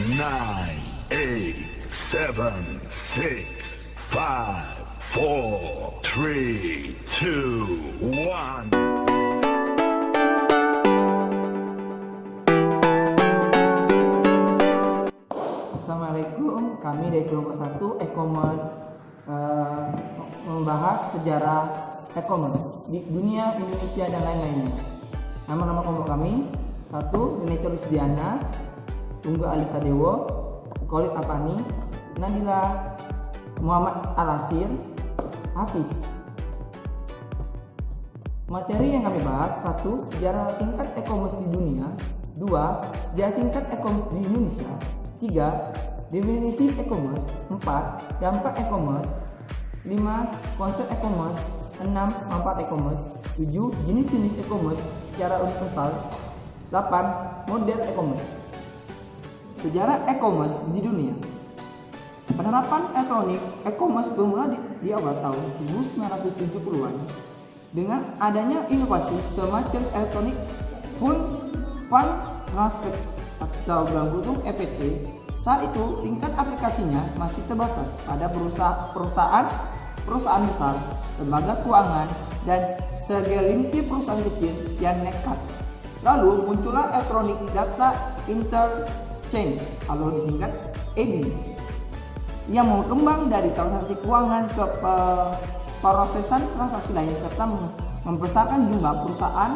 nine, eight, seven, six, five, four, three, two, one. Assalamualaikum, kami dari kelompok 1 e-commerce membahas sejarah e-commerce di dunia, Indonesia dan lain-lainnya. Nama-nama kelompok kami: 1. Renita Lisdiana, Tunggu Alisa Dewo, Khalid Apani, Nadila Muhammad Al-Asir, Hafiz. Materi yang kami bahas: 1. Sejarah singkat e-commerce di dunia. 2. Sejarah singkat e-commerce di Indonesia. 3. Definisi e-commerce. 4. Dampak e-commerce. 5. Konsep e-commerce. 6. Manfaat e-commerce. 7. Jenis-jenis e-commerce secara universal. 8. Model e-commerce. Sejarah e-commerce di dunia. Penerapan elektronik e-commerce bermula di awal tahun 1970-an dengan adanya inovasi semacam elektronik fund transfer atau dalam kurung EFT. Saat itu tingkat aplikasinya masih terbatas pada perusahaan besar, lembaga keuangan, dan segelintir perusahaan kecil yang nekat. Lalu muncullah Electronic Data Interchange atau disingkat EDI yang berkembang dari transaksi keuangan ke prosesan transaksi lain serta membesarkan jumlah perusahaan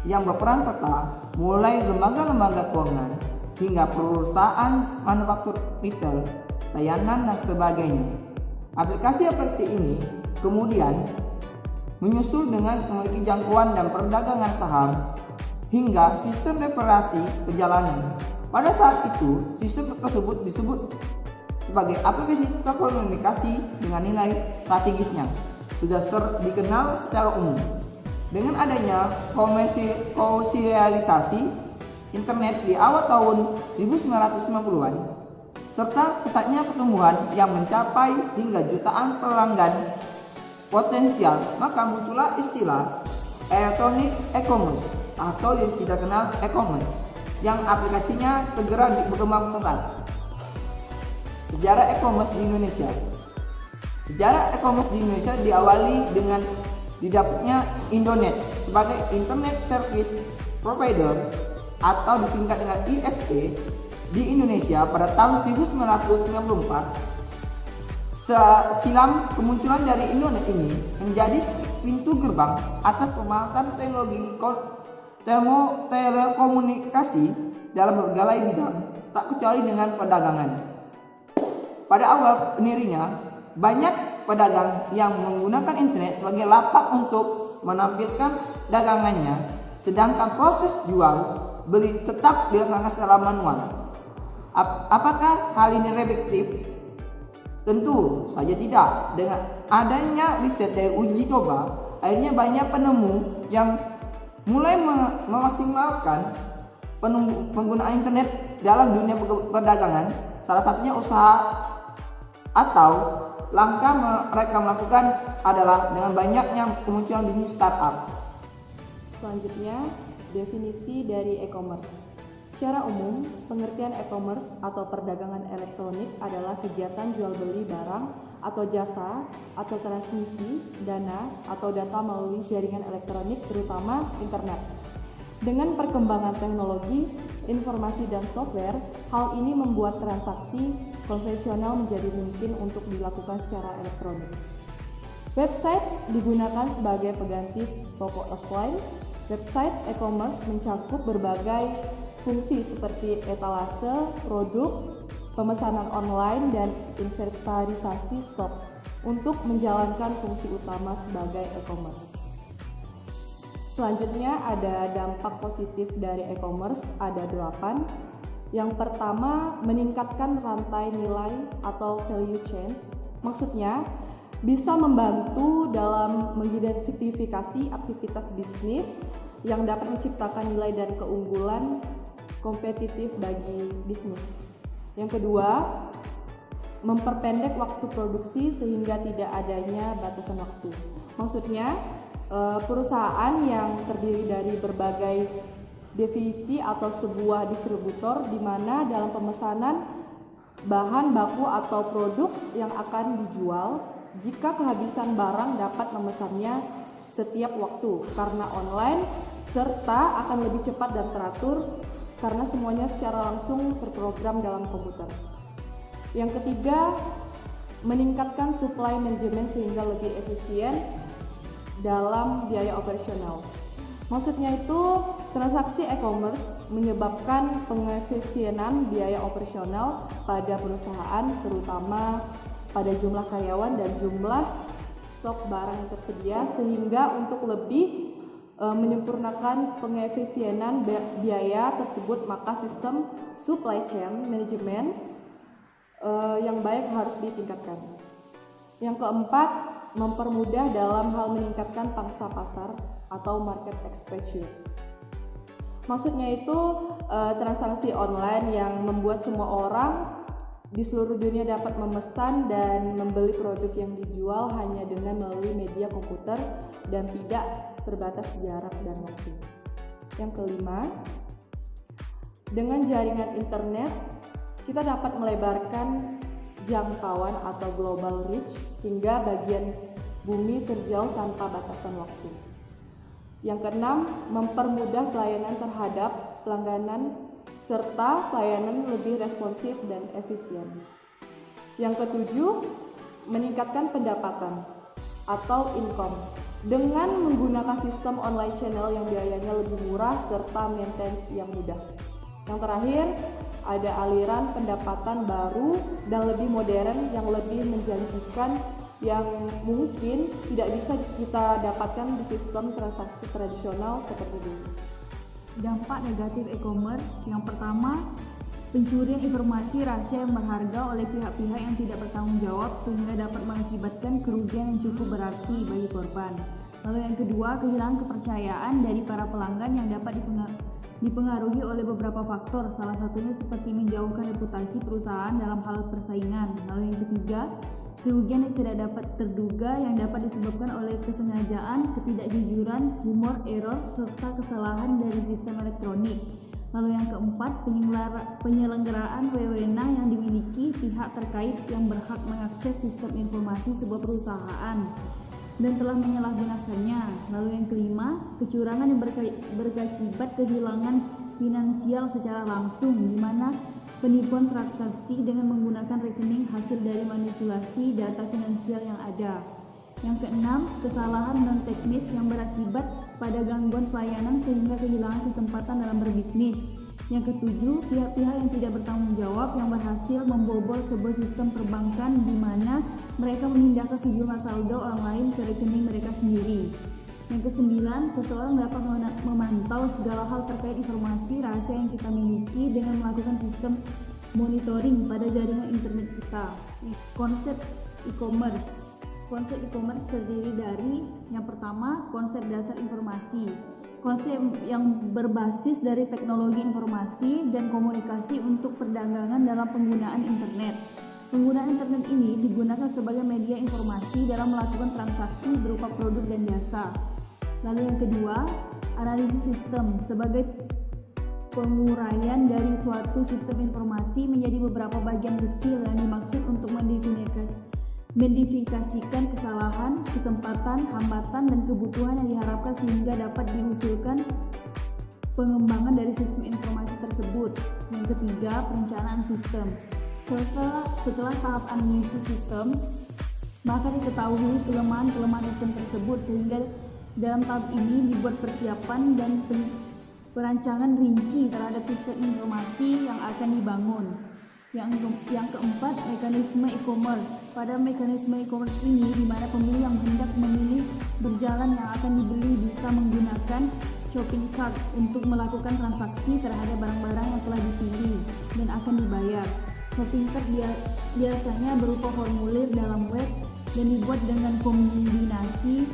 yang berperan serta mulai lembaga-lembaga keuangan hingga perusahaan manufaktur retail, layanan dan sebagainya. Aplikasi-aplikasi ini kemudian menyusul dengan memiliki jangkauan dan perdagangan saham hingga sistem referensi perjalanan. Pada saat itu, sistem tersebut disebut sebagai aplikasi telekomunikasi dengan nilai strategisnya sudah dikenal secara umum. Dengan adanya komersialisasi internet di awal tahun 1990-an serta pesatnya pertumbuhan yang mencapai hingga jutaan pelanggan potensial, maka muncullah istilah electronic e-commerce atau yang kita kenal e-commerce yang aplikasinya segera berkembang pesat. Sejarah e-commerce di Indonesia. Sejarah e-commerce di Indonesia diawali dengan didapatnya Indonet sebagai Internet Service Provider atau disingkat dengan ISP di Indonesia pada tahun 1994. Silam kemunculan dari Indonet ini menjadi pintu gerbang atas pemanfaatan teknologi telekomunikasi dalam berbagai bidang, tak kecuali dengan perdagangan. Pada awal pendirinya, banyak pedagang yang menggunakan internet sebagai lapak untuk menampilkan dagangannya, sedangkan proses jual beli tetap dilaksanakan secara manual. Apakah hal ini efektif? Tentu saja tidak. Dengan adanya riset dari uji coba, akhirnya banyak penemu yang mulai memaksimalkan penggunaan internet dalam dunia perdagangan. Salah satunya usaha atau langkah mereka melakukan adalah dengan banyaknya kemunculan bisnis startup. Selanjutnya, definisi dari e-commerce. Secara umum, pengertian e-commerce atau perdagangan elektronik adalah kegiatan jual beli barang atau jasa atau transmisi dana atau data melalui jaringan elektronik, terutama internet. Dengan perkembangan teknologi, informasi dan software, hal ini membuat transaksi konvensional menjadi mungkin untuk dilakukan secara elektronik. Website digunakan sebagai pengganti toko offline. Website e-commerce mencakup berbagai fungsi seperti etalase produk, pemesanan online, dan inventarisasi stok untuk menjalankan fungsi utama sebagai e-commerce. Selanjutnya ada dampak positif dari e-commerce, ada 8. Yang pertama, meningkatkan rantai nilai atau value chain. Maksudnya, bisa membantu dalam mengidentifikasi aktivitas bisnis yang dapat menciptakan nilai dan keunggulan kompetitif bagi bisnis. Yang kedua, memperpendek waktu produksi sehingga tidak adanya batasan waktu. Maksudnya, perusahaan yang terdiri dari berbagai Divisi atau sebuah distributor di mana dalam pemesanan bahan baku atau produk yang akan dijual, jika kehabisan barang dapat memesannya setiap waktu karena online, serta akan lebih cepat dan teratur karena semuanya secara langsung terprogram dalam komputer. Yang ketiga, meningkatkan supply management sehingga lebih efisien dalam biaya operasional. Maksudnya itu, transaksi e-commerce menyebabkan pengefisienan biaya operasional pada perusahaan, terutama pada jumlah karyawan dan jumlah stok barang yang tersedia, sehingga untuk lebih menyempurnakan pengefisienan biaya tersebut, maka sistem supply chain management yang baik harus ditingkatkan. Yang keempat, mempermudah dalam hal meningkatkan pangsa pasar atau market expansion. Maksudnya itu transaksi online yang membuat semua orang di seluruh dunia dapat memesan dan membeli produk yang dijual hanya dengan melalui media komputer dan tidak terbatas jarak dan waktu. Yang kelima, dengan jaringan internet kita dapat melebarkan jangkauan atau global reach hingga bagian bumi terjauh tanpa batasan waktu. Yang keenam, mempermudah pelayanan terhadap pelanggan serta pelayanan lebih responsif dan efisien. Yang ketujuh, meningkatkan pendapatan atau income dengan menggunakan sistem online channel yang biayanya lebih murah serta maintenance yang mudah. Yang terakhir, ada aliran pendapatan baru dan lebih modern yang lebih menjanjikan yang mungkin tidak bisa kita dapatkan di sistem transaksi tradisional seperti dulu. Dampak negatif e-commerce yang pertama, pencurian informasi rahasia yang berharga oleh pihak-pihak yang tidak bertanggung jawab sehingga dapat mengakibatkan kerugian yang cukup berarti bagi korban. Lalu yang kedua, kehilangan kepercayaan dari para pelanggan yang dapat dipengaruhi oleh beberapa faktor, salah satunya seperti menjauhkan reputasi perusahaan dalam hal persaingan. Lalu yang ketiga, kerugian yang tidak dapat terduga yang dapat disebabkan oleh kesengajaan, ketidakjujuran, humor, error, serta kesalahan dari sistem elektronik. Lalu yang keempat, penyelenggaraan wewenang yang dimiliki pihak terkait yang berhak mengakses sistem informasi sebuah perusahaan dan telah menyalahgunakannya. Lalu yang kelima, kecurangan yang berakibat kehilangan finansial secara langsung, di mana penipuan transaksi dengan menggunakan rekening hasil dari manipulasi data finansial yang ada. Yang keenam, kesalahan non-teknis yang berakibat pada gangguan pelayanan sehingga kehilangan kesempatan dalam berbisnis. Yang ketujuh, pihak-pihak yang tidak bertanggung jawab yang berhasil membobol sebuah sistem perbankan di mana mereka memindahkan sejumlah saldo orang lain ke rekening mereka sendiri. Yang kesembilan, seseorang dapat memantau segala hal terkait informasi rahasia yang kita miliki dengan melakukan sistem monitoring pada jaringan internet kita. Konsep e-commerce. Konsep e-commerce terdiri dari yang pertama, konsep dasar informasi. Konsep yang berbasis dari teknologi informasi dan komunikasi untuk perdagangan dalam penggunaan internet. Penggunaan internet ini digunakan sebagai media informasi dalam melakukan transaksi berupa produk dan jasa. Lalu yang kedua, analisis sistem sebagai penguraian dari suatu sistem informasi menjadi beberapa bagian kecil yang dimaksud untuk mendiverifikasikan kesalahan, kesempatan, hambatan, dan kebutuhan yang diharapkan sehingga dapat diusulkan pengembangan dari sistem informasi tersebut. Yang ketiga, perencanaan sistem. Setelah tahap analisis sistem, maka diketahui kelemahan-kelemahan sistem tersebut sehingga dalam tahap ini dibuat persiapan dan perancangan rinci terhadap sistem informasi yang akan dibangun. Yang keempat, mekanisme e-commerce. Pada mekanisme e-commerce ini, di mana pembeli yang hendak memilih berjalan yang akan dibeli bisa menggunakan shopping cart untuk melakukan transaksi terhadap barang-barang yang telah dipilih dan akan dibayar. Shopping cart biasanya berupa formulir dalam web dan dibuat dengan kombinasi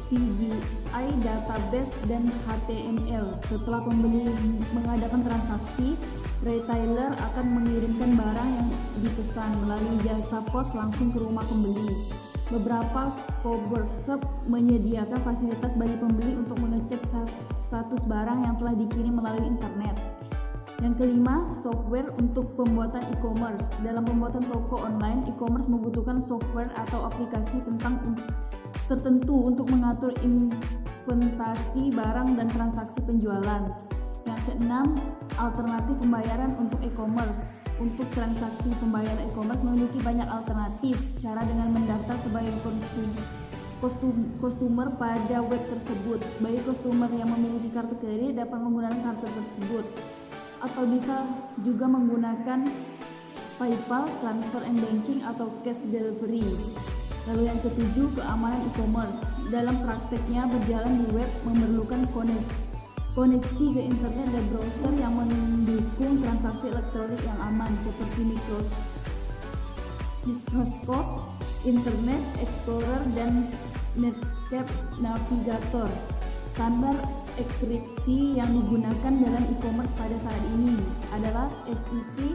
CGI, database, dan HTML. Setelah pembeli mengadakan transaksi, retailer akan mengirimkan barang yang dipesan melalui jasa pos langsung ke rumah pembeli. Beberapa co-browser shop menyediakan fasilitas bagi pembeli untuk mengecek status barang yang telah dikirim melalui internet. Yang kelima, software untuk pembuatan e-commerce. Dalam pembuatan toko online, e-commerce membutuhkan software atau aplikasi tertentu untuk mengatur inventasi barang dan transaksi penjualan. Yang keenam, alternatif pembayaran untuk e-commerce. Untuk transaksi pembayaran e-commerce memiliki banyak alternatif cara dengan mendaftar sebagai customer pada web tersebut. Bagi customer yang memiliki kartu kredit dapat menggunakan kartu tersebut atau bisa juga menggunakan PayPal, transfer and banking atau cash delivery. Lalu yang ketujuh, keamanan e-commerce. Dalam prakteknya berjalan di web memerlukan koneksi ke internet dan browser yang mendukung transaksi elektronik yang aman seperti Microsoft Internet Explorer dan Netscape Navigator. Standar enkripsi yang digunakan dalam e-commerce pada saat ini adalah SEP.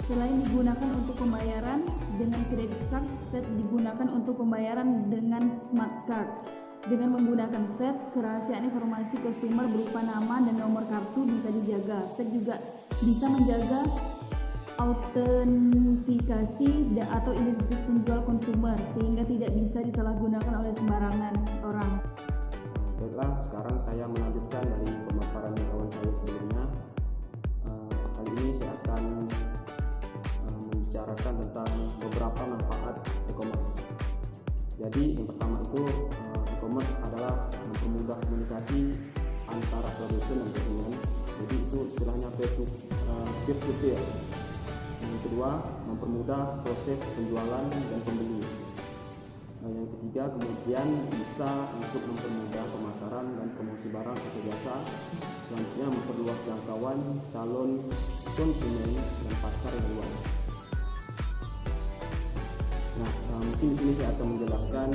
Selain digunakan untuk pembayaran dengan credit card, SET digunakan untuk pembayaran dengan smart card. Dengan menggunakan SET, kerahasiaan informasi customer berupa nama dan nomor kartu bisa dijaga. SET juga bisa menjaga autentikasi atau identitas penjual konsumer sehingga tidak bisa disalahgunakan oleh sembarangan orang. Baiklah, sekarang saya melanjutkan dari pemaparan kawan saya sebelumnya. Kali ini saya akan membicarakan tentang beberapa manfaat e-commerce. Jadi yang pertama itu e-commerce adalah mempermudah komunikasi antara produsen dan konsumen. Jadi itu istilahnya peer-to-peer. Yang kedua, mempermudah proses penjualan dan pembeli. Yang ketiga, kemudian bisa untuk mempermudah pemasaran dan promosi barang atau jasa. Selanjutnya, memperluas jangkauan calon konsumen dan pasar yang luas. Nah, mungkin di sini saya akan menjelaskan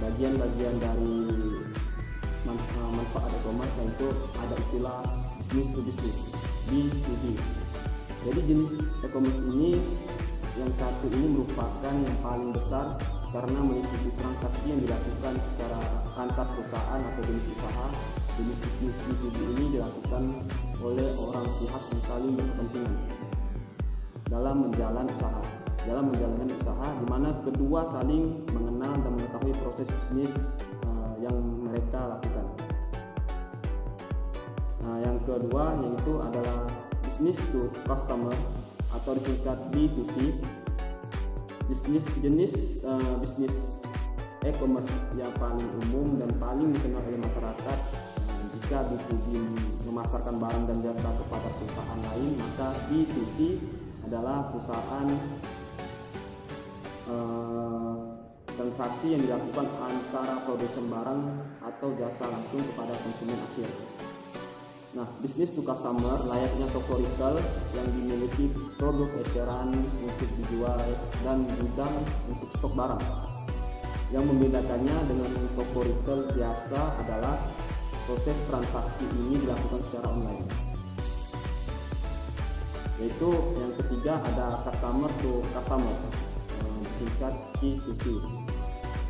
bagian-bagian dari manfaat e-commerce, yaitu ada istilah business to business, B2B. Jadi jenis e-commerce ini yang satu ini merupakan yang paling besar karena meliputi transaksi yang dilakukan secara antar perusahaan atau jenis usaha. Jenis bisnis B2B ini dilakukan oleh orang pihak yang saling berkepentingan dalam menjalankan usaha, di mana kedua saling mengenal dan mengetahui proses bisnis yang mereka lakukan. Nah, yang kedua yaitu adalah business to customer atau disingkat B2C. Jenis bisnis e-commerce yang paling umum dan paling dikenal oleh masyarakat. Jika B2B memasarkan barang dan jasa kepada perusahaan lain, maka B2C adalah perusahaan transaksi yang dilakukan antara produsen barang atau jasa langsung kepada konsumen akhir. Nah, bisnis to customer layaknya toko retail yang dimiliki produk eceran untuk dijual dan gudang untuk stok barang. Yang membedakannya dengan toko retail biasa adalah proses transaksi ini dilakukan secara online. Yaitu yang ketiga ada customer to customer, disingkat C2C.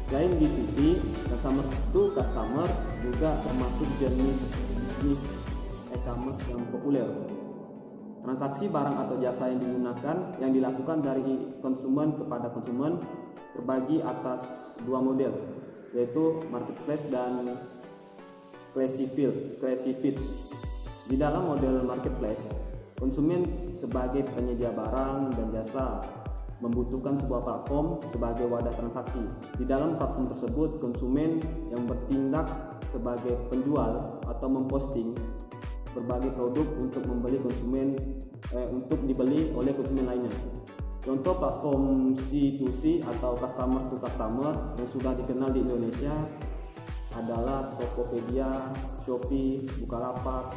Selain B2C, customer to customer juga termasuk jenis bisnis e-commerce yang populer. Transaksi barang atau jasa yang dilakukan dari konsumen kepada konsumen terbagi atas dua model, yaitu marketplace dan classified. Di dalam model marketplace, konsumen sebagai penyedia barang dan jasa membutuhkan sebuah platform sebagai wadah transaksi. Di dalam platform tersebut, konsumen yang bertindak sebagai penjual atau memposting berbagai produk untuk dibeli oleh konsumen lainnya. Contoh platform C2C atau customer to customer yang sudah dikenal di Indonesia adalah Tokopedia, Shopee, Bukalapak,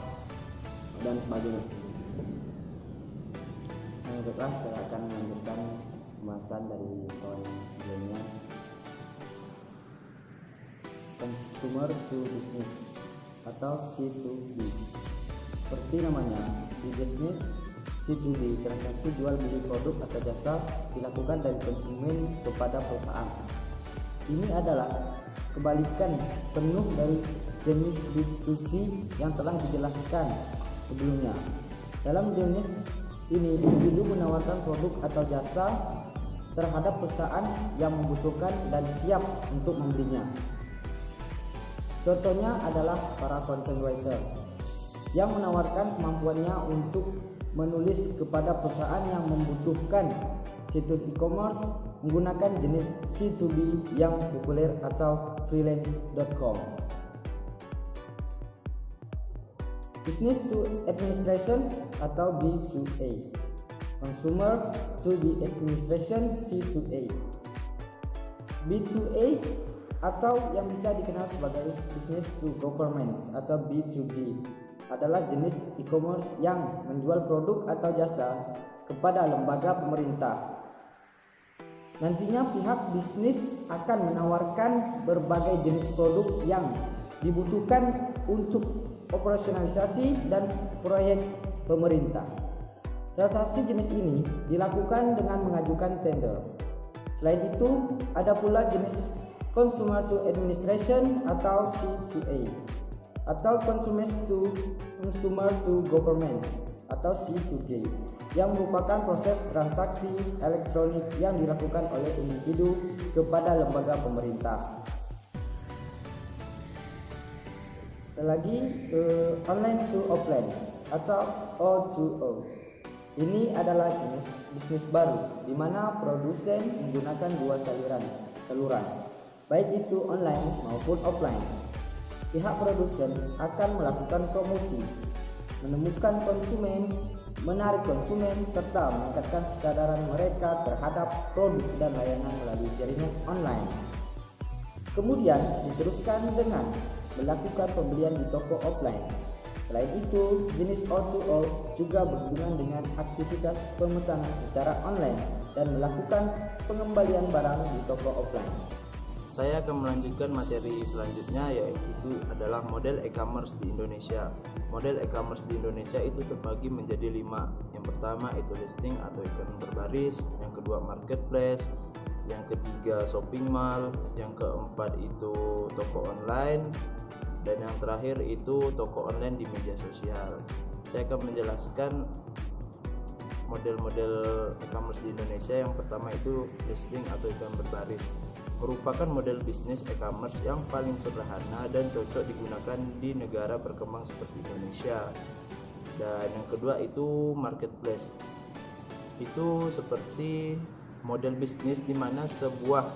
dan sebagainya. Baiklah, saya akan melanjutkan pembahasan dari poin sebelumnya. Consumer to business atau C2B. Seperti namanya, di bisnis C2B, transaksi jual beli produk atau jasa dilakukan dari konsumen kepada perusahaan. Ini adalah kebalikan penuh dari jenis B2C yang telah dijelaskan sebelumnya. Dalam jenis ini, individu menawarkan produk atau jasa terhadap perusahaan yang membutuhkan dan siap untuk membelinya. Contohnya adalah para content writer yang menawarkan kemampuannya untuk menulis kepada perusahaan yang membutuhkan situs e-commerce menggunakan jenis C2B yang populer atau freelance.com. Business to Administration atau B2A, Consumer to the Administration C2A. B2A atau yang bisa dikenal sebagai Business to Government atau B2B adalah jenis e-commerce yang menjual produk atau jasa kepada lembaga pemerintah. Nantinya pihak bisnis akan menawarkan berbagai jenis produk yang dibutuhkan untuk operasionalisasi dan proyek pemerintah. Transaksi jenis ini dilakukan dengan mengajukan tender. Selain itu, ada pula jenis Consumer to Administration atau C2A atau Consumer to Government atau C2G yang merupakan proses transaksi elektronik yang dilakukan oleh individu kepada lembaga pemerintah. Lagi online to offline atau O2O. Ini adalah jenis bisnis baru di mana produsen menggunakan dua saluran, baik itu online maupun offline. Pihak produsen akan melakukan promosi, menemukan konsumen, menarik konsumen, serta meningkatkan kesadaran mereka terhadap produk dan layanan melalui jaringan online. Kemudian diteruskan dengan melakukan pembelian di toko offline. Selain itu, jenis O2O juga berhubungan dengan aktivitas pemesanan secara online dan melakukan pengembalian barang di toko offline. Saya akan melanjutkan materi selanjutnya, yaitu adalah model e-commerce di Indonesia. Model e-commerce di Indonesia itu terbagi menjadi 5. Yang pertama itu listing atau iklan berbaris, yang kedua marketplace, yang ketiga shopping mall, yang keempat itu toko online, dan yang terakhir itu toko online di media sosial. Saya akan menjelaskan model-model e-commerce di Indonesia. Yang pertama itu listing atau iklan berbaris, merupakan model bisnis e-commerce yang paling sederhana dan cocok digunakan di negara berkembang seperti Indonesia. Dan yang kedua itu marketplace. Itu seperti model bisnis di mana sebuah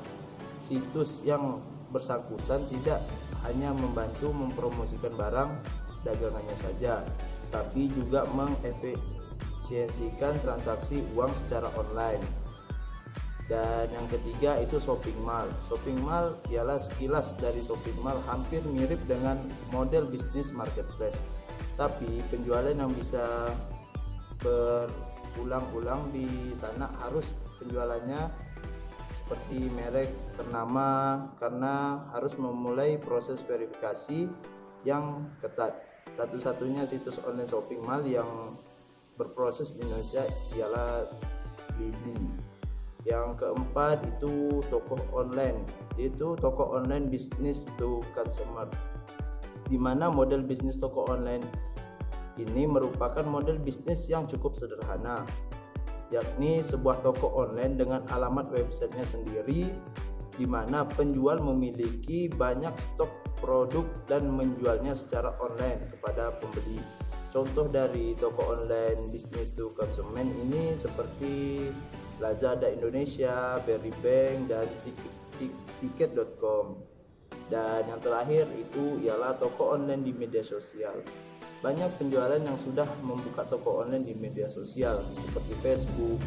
situs yang bersangkutan tidak hanya membantu mempromosikan barang dagangannya saja, tapi juga mengefisiensikan transaksi uang secara online. Dan yang ketiga itu shopping mall. Shopping mall ialah sekilas dari shopping mall hampir mirip dengan model bisnis marketplace, tapi penjualan yang bisa berulang-ulang di sana harus penjualannya seperti merek ternama, karena harus memulai proses verifikasi yang ketat. Satu-satunya situs online shopping mall yang berproses di Indonesia ialah Blibli. Yang keempat itu toko online, yaitu toko online business to consumer, di mana model bisnis toko online ini merupakan model bisnis yang cukup sederhana, yakni sebuah toko online dengan alamat websitenya sendiri, di mana penjual memiliki banyak stok produk dan menjualnya secara online kepada pembeli. Contoh dari toko online business to consumer ini seperti Lazada Indonesia, Berrybank, dan tiket.com. Dan yang terakhir itu ialah toko online di media sosial. Banyak penjualan yang sudah membuka toko online di media sosial seperti Facebook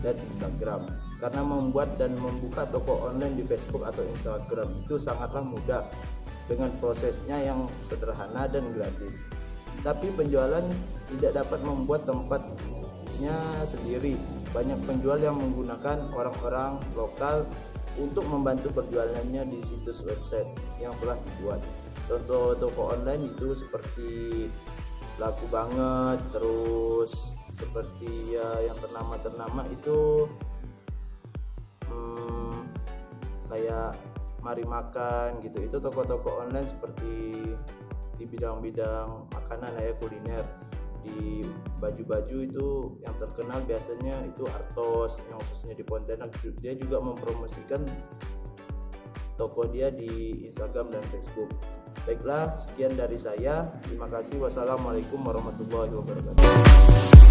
dan Instagram. Karena membuat dan membuka toko online di Facebook atau Instagram itu sangatlah mudah dengan prosesnya yang sederhana dan gratis. Tapi penjualan tidak dapat membuat tempatnya sendiri. Banyak penjual yang menggunakan orang-orang lokal untuk membantu perjualannya di situs website yang telah dibuat. Contoh toko online itu seperti Laku Banget, terus seperti ya yang ternama itu kayak Mari Makan gitu. Itu toko-toko online seperti di bidang-bidang makanan ya, kuliner. Di baju-baju itu yang terkenal biasanya itu Artos, yang khususnya di Pontianak. Dia juga mempromosikan toko dia di Instagram dan Facebook. Baiklah, sekian dari saya. Terima kasih. Wassalamualaikum warahmatullahi wabarakatuh.